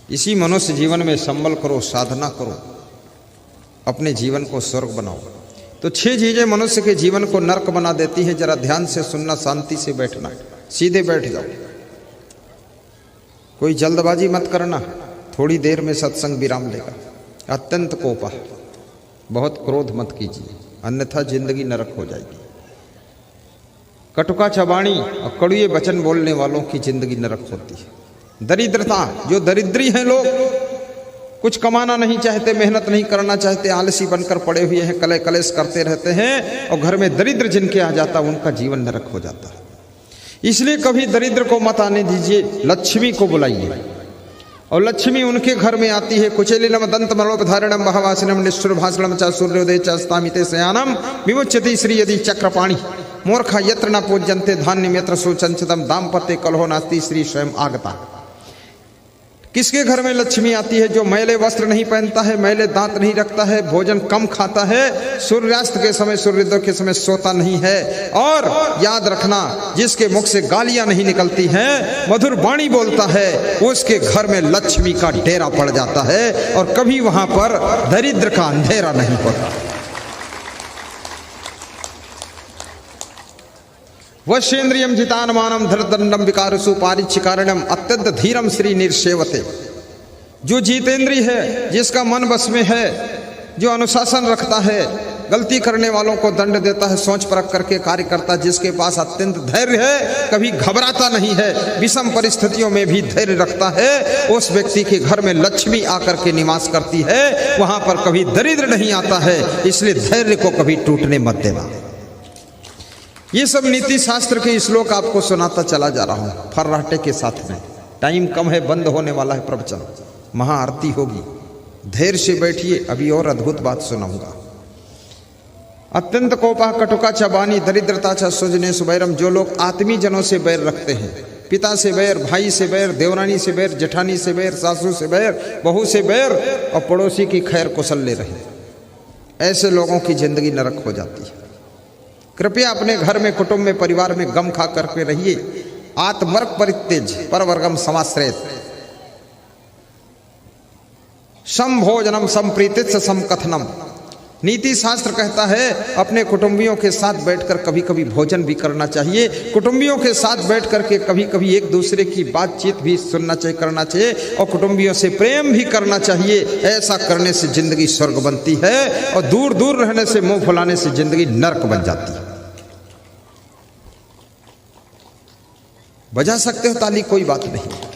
इसी मनुष्य जीवन में संबल करो, साधना करो, अपने जीवन को स्वर्ग बनाओ। तो 6 चीजें मनुष्य के जीवन को नरक बना देती है। जरा ध्यान से सुनना, शांति से बैठना, सीधे बैठ जाओ, कोई जल्दबाजी मत करना। थोड़ी देर में सत्संग विराम लेगा। अत्यंत कोपा, बहुत क्रोध मत कीजिए, अन्यथा जिंदगी नरक हो जाएगी। कटुका चबाणी और कड़ुए वचन बोलने वालों की जिंदगी नरक होती है। दरिद्रता, जो दरिद्री हैं लोग, कुछ कमाना नहीं चाहते, मेहनत नहीं करना चाहते, आलसी बनकर पड़े हुए हैं, कले कलेश करते रहते हैं, और घर में दरिद्र जिनके आ जाता उनका जीवन नरक हो जाता है। इसलिए कभी दरिद्र को मत आने दीजिए, लक्ष्मी को बुलाइए। और लक्ष्मी उनके घर में आती है। कुचेलिनम दंत मलोपधारणम बहवासनम निष्ठुर भाषणम च सूर्योदय च अस्तामिते शयानम विमुच्यति श्री यदि चक्रपाणी मूर्खा यत्र न पूज्यन्ते धान्यम यत्र सुचंचितम दाम्पत्य कलहो नास्ति श्री स्वयं आगता। किसके घर में लक्ष्मी आती है? जो मैले वस्त्र नहीं पहनता है, मैले दांत नहीं रखता है, भोजन कम खाता है, सूर्यास्त के समय सूर्योदय के समय सोता नहीं है, और याद रखना जिसके मुख से गालियां नहीं निकलती हैं, मधुर वाणी बोलता है, उसके घर में लक्ष्मी का डेरा पड़ जाता है और कभी वहां पर दरिद्र का अंधेरा नहीं होता। वश्येन्द्रियम जितानमानम धरदंडम विकारसु पारिच्छिकारणम अत्यंत धीरम श्री निर्सेवते। जो जीतेंद्री है, जिसका मन बस में है, जो अनुशासन रखता है, गलती करने वालों को दंड देता है, सोच परख करके कार्य करता है, जिसके पास अत्यंत धैर्य है, कभी घबराता नहीं है, विषम परिस्थितियों में भी धैर्य रखता है, उस व्यक्ति के घर में लक्ष्मी आकर के निवास करती है, वहां पर कभी दरिद्र नहीं आता है। इसलिए धैर्य को कभी टूटने मत देना। ये सब नीति शास्त्र के श्लोक आपको सुनाता चला जा रहा हूं फर्राटे के साथ में। टाइम कम है, बंद होने वाला है प्रवचन, महाआरती होगी। धैर्य से बैठिए, अभी और अद्भुत बात सुनाऊंगा। अत्यंत कोपा कटुका चबानी दरिद्रता च सुजने सुबैरम। जो लोग आत्मीय जनों से बैर रखते हैं, पिता से बैर, भाई से बैर, देवरानी से बैर, जेठानी से बैर, सासू से बैर, बहू से बैर, और पड़ोसी की खैर कुशल ले रहे, ऐसे लोगों की जिंदगी नरक हो जाती है। कृपया अपने घर में, कुटुंब में, परिवार में गम खा करके रहिए। आत्मर्क परित्यज परवर्गम समाश्रयत संभोजनम संप्रीतित समकथनम। नीति शास्त्र कहता है अपने कुटुंबियों के साथ बैठकर कभी कभी भोजन भी करना चाहिए। कुटुंबियों के साथ बैठ करके कभी कभी एक दूसरे की बातचीत भी सुनना चाहिए, करना चाहिए, और कुटुंबियों से प्रेम भी करना चाहिए। ऐसा करने से जिंदगी स्वर्ग बनती है, और दूर दूर रहने से, मुंह फुलाने से जिंदगी नरक बन जाती है। बजा सकते हो ताली, कोई बात नहीं।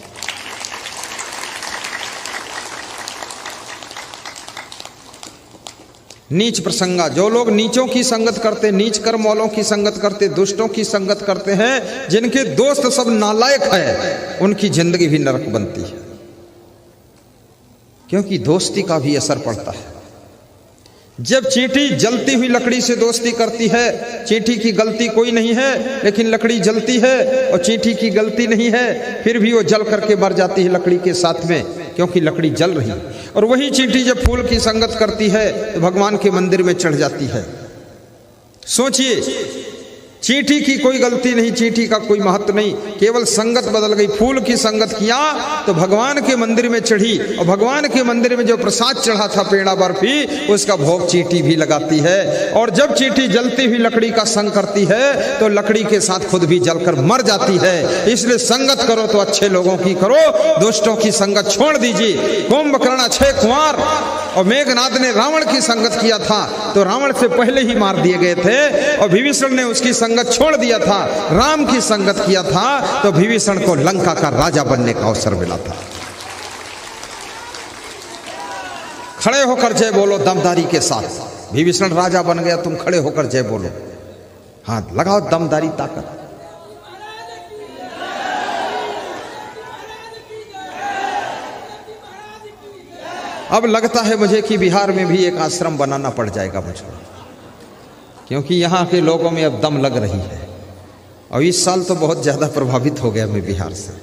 नीच प्रसंगा, जो लोग नीचों की संगत करते, नीच कर्म वालों की संगत करते, दुष्टों की संगत करते हैं, जिनके दोस्त सब नालायक है, उनकी जिंदगी भी नरक बनती है। क्योंकि दोस्ती का भी असर पड़ता है। जब चींटी जलती हुई लकड़ी से दोस्ती करती है, चींटी की गलती कोई नहीं है, लेकिन लकड़ी जलती है और चींटी की गलती नहीं है, फिर भी वो जल करके मर जाती है लकड़ी के साथ में, क्योंकि लकड़ी जल रही। और वही चींटी जब फूल की संगत करती है तो भगवान के मंदिर में चढ़ जाती है। सोचिए, चींटी की कोई गलती नहीं, चींटी का कोई महत्व नहीं, केवल संगत बदल गई। फूल की संगत किया तो भगवान के मंदिर में चढ़ी, और भगवान के मंदिर में जो प्रसाद चढ़ा था, पेड़ा बर्फी, उसका भोग चींटी भी लगाती है। और जब चींटी जलती हुई लकड़ी का संग करती है तो लकड़ी के साथ खुद भी जलकर मर जाती है। इसलिए संगत करो तो अच्छे लोगों की करो, दुष्टों की संगत छोड़ दीजिए। कुंभकर्ण 6 कुंवार और मेघनाद ने रावण की संगत किया था तो रावण से पहले ही मार दिए गए थे, और विभीषण ने उसकी संगत छोड़ दिया था। राम की संगत किया था तो विभीषण को लंका का राजा बनने का अवसर मिला था। खड़े होकर जय बोलो दमदारी के साथ। विभीषण राजा बन गया, तुम खड़े होकर जय बोलो। हाथ लगाओ, दमदारी, ताकत। अब लगता है मुझे कि बिहार में भी एक आश्रम बनाना पड़ जाएगा मुझको, क्योंकि यहाँ के लोगों में अब दम लग रही है। और इस साल तो बहुत ज़्यादा प्रभावित हो गया मैं बिहार से।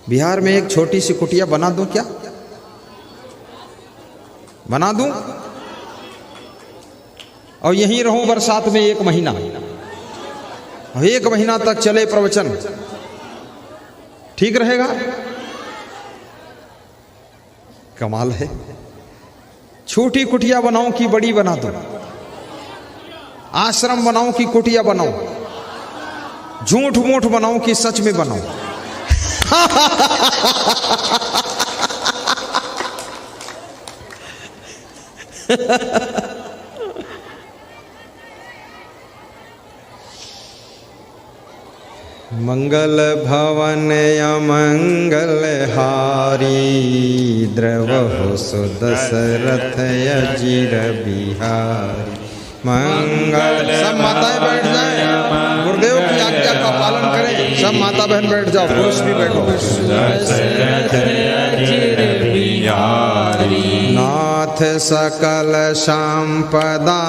बिहार में एक छोटी सी कुटिया बना दूं क्या? बना दूं और यहीं रहूं बरसात में 1 महीना, और 1 महीना तक चले प्रवचन, ठीक रहेगा? कमाल है। छोटी कुटिया बनाओ कि बड़ी बना दो, आश्रम बनाओ कि कुटिया बनाओ, झूठ मूठ बनाओ कि सच में बनाओ। मंगल भवन अमंगल हारी, द्रवहु सुदशरथ अजिर बिहारी। मंगल, सब माताएं बैठ जाएं, गुरुदेव की आज्ञा का पालन करें। सब माता बहन बैठ जाओ, पुरुष भी बैठो। नाथ सकल संपदा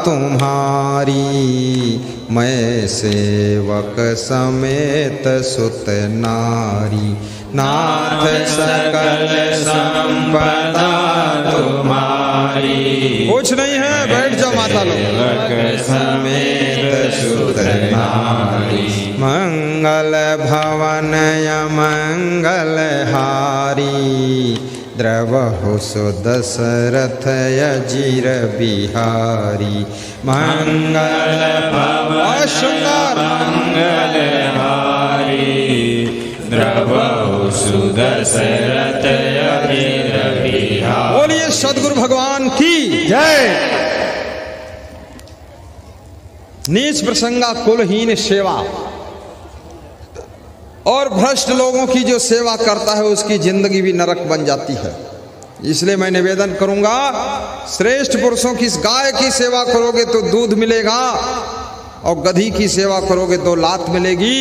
तुम्हारी, मैं सेवक समेत सुत नारी। नाथ सकल संपदा तुम्हारी, कुछ नहीं है, बैठ जाओ माता लोग। सेवक समेत सुत नारी, मंगल भवन अमंगल हारी, द्रवहु सुदशरथ अजिर बिहारी। मंगल भवन मंगल हारी, द्रवहु सुदशरथ अजिर बिहारी। बोलिए सद्गुरु भगवान की जय। नीच प्रसंगा कुलहीन सेवा, और भ्रष्ट लोगों की जो सेवा करता है उसकी जिंदगी भी नरक बन जाती है। इसलिए मैं निवेदन करूंगा, श्रेष्ठ पुरुषों की गाय की सेवा करोगे तो दूध मिलेगा, और गधी की सेवा करोगे तो लात मिलेगी,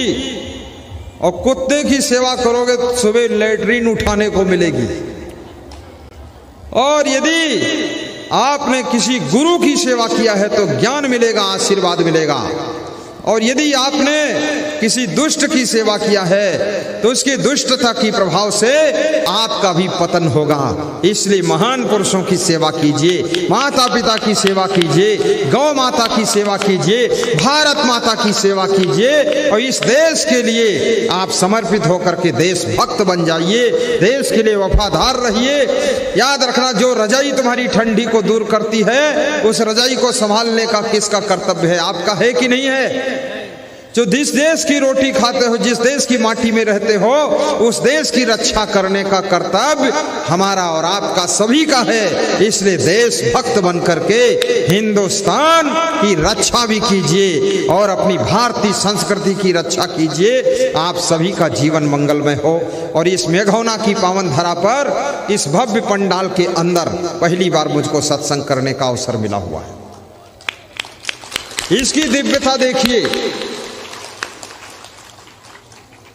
और कुत्ते की सेवा करोगे तो सुबह लेटरीन उठाने को मिलेगी। और यदि आपने किसी गुरु की सेवा किया है तो ज्ञान मिलेगा, आशीर्वाद मिलेगा। और यदि आपने किसी दुष्ट की सेवा किया है तो उसकी दुष्टता की प्रभाव से आपका भी पतन होगा। इसलिए महान पुरुषों की सेवा कीजिए, माता पिता की सेवा कीजिए, गौ माता की सेवा कीजिए, भारत माता की सेवा कीजिए, और इस देश के लिए आप समर्पित होकर के देशभक्त बन जाइए, देश के लिए वफादार रहिए। याद रखना, जो रजाई तुम्हारी ठंडी को दूर करती है उस रजाई को संभालने का किसका कर्तव्य है? आपका है कि नहीं है? जो जिस देश की रोटी खाते हो, जिस देश की माटी में रहते हो, उस देश की रक्षा करने का कर्तव्य हमारा और आपका सभी का है। इसलिए देशभक्त बन करके हिंदुस्तान की रक्षा भी कीजिए और अपनी भारतीय संस्कृति की रक्षा कीजिए। आप सभी का जीवन मंगलमय हो। और इस मेघौना की पावन धरा पर, इस भव्य पंडाल के अंदर पहली बार मुझको सत्संग करने का अवसर मिला हुआ है। इसकी दिव्यता देखिए।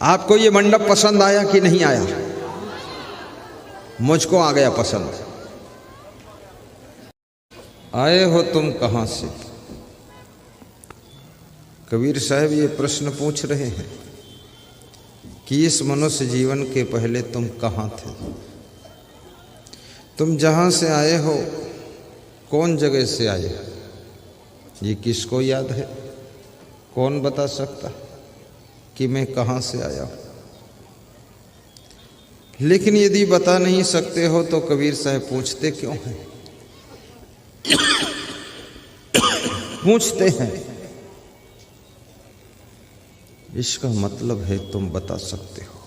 आपको ये मंडप पसंद आया कि नहीं आया? मुझको आ गया पसंद। आए हो तुम कहां से? कबीर साहब ये प्रश्न पूछ रहे हैं कि इस मनुष्य जीवन के पहले तुम कहां थे? तुम जहां से आए हो, कौन जगह से आए? ये किसको याद है? कौन बता सकता कि मैं कहां से आया हूं? लेकिन यदि बता नहीं सकते हो तो कबीर साहब पूछते क्यों हैं? पूछते हैं, इसका मतलब है तुम बता सकते हो।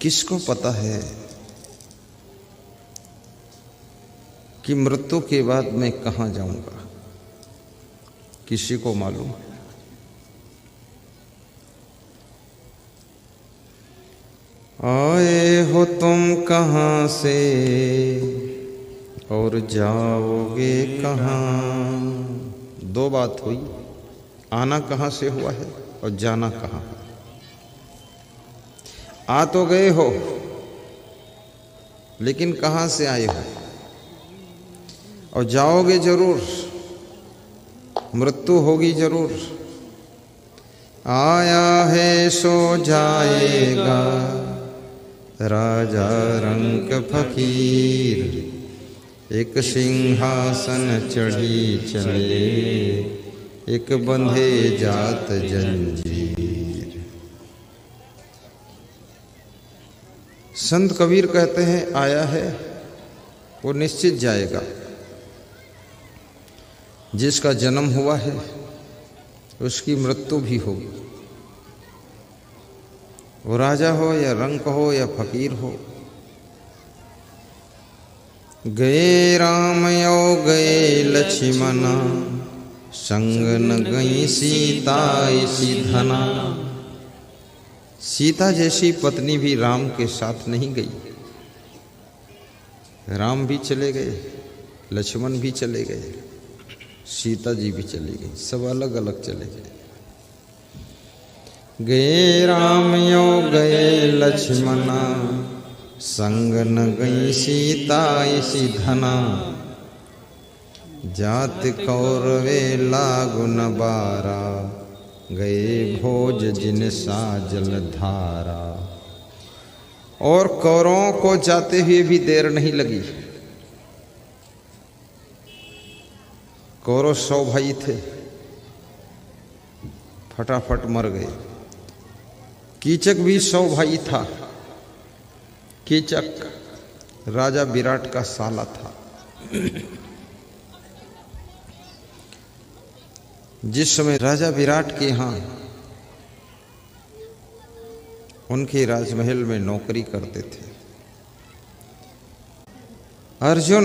किसको पता है कि मृत्यु के बाद मैं कहां जाऊंगा? किसी को मालूम? आए हो तुम कहां से और जाओगे कहां? दो बात हुई, आना कहां से हुआ है और जाना कहां है। आ तो गए हो, लेकिन कहां से आए हो? और जाओगे जरूर, मृत्यु होगी जरूर। आया है सो जाएगा राजा रंक फकीर, एक सिंहासन चढ़ी चले, एक बंधे जात जंजीर। संत कबीर कहते हैं आया है वो निश्चित जाएगा, जिसका जन्म हुआ है उसकी मृत्यु भी होगी। वो राजा हो या रंक हो या फकीर हो। गए राम यो गए लक्ष्मण, संग न गई सीता इसी धना। सीता जैसी पत्नी भी राम के साथ नहीं गई। राम भी चले गए, लक्ष्मण भी चले गए, सीता जी भी चली गई, सब अलग अलग चले गए। गए राम यो गए लक्ष्मण, संग न गई सीता इसी धना। जात कौरवे लागु न बारा, गए भोज जिन साजल धारा। और कौरवों को जाते हुए भी देर नहीं लगी। कौरव 100 भाई थे, फटाफट मर गए। कीचक भी 100 भाई था। कीचक राजा विराट का साला था। जिस समय राजा विराट के यहाँ उनके राजमहल में नौकरी करते थे, अर्जुन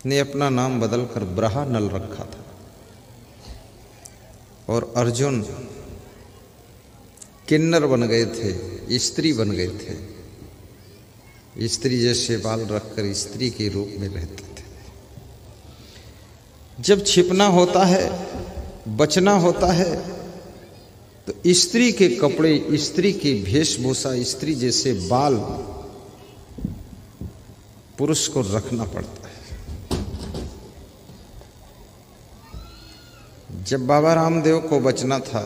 ने अपना नाम बदलकर ब्रहानल रखा था। और अर्जुन किन्नर बन गए थे, स्त्री बन गए थे। स्त्री जैसे बाल रखकर स्त्री के रूप में रहते थे। जब छिपना होता है, बचना होता है, तो स्त्री के कपड़े, स्त्री की वेशभूषा, स्त्री जैसे बाल पुरुष को रखना पड़ता है। जब बाबा रामदेव को बचना था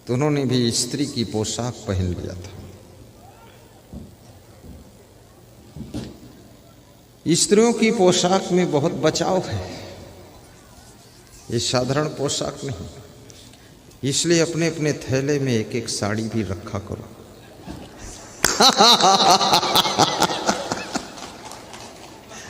तो उन्होंने भी स्त्री की पोशाक पहन लिया था। स्त्रियों की पोशाक में बहुत बचाव है, ये साधारण पोशाक नहीं। इसलिए अपने अपने थैले में एक एक साड़ी भी रखा करो।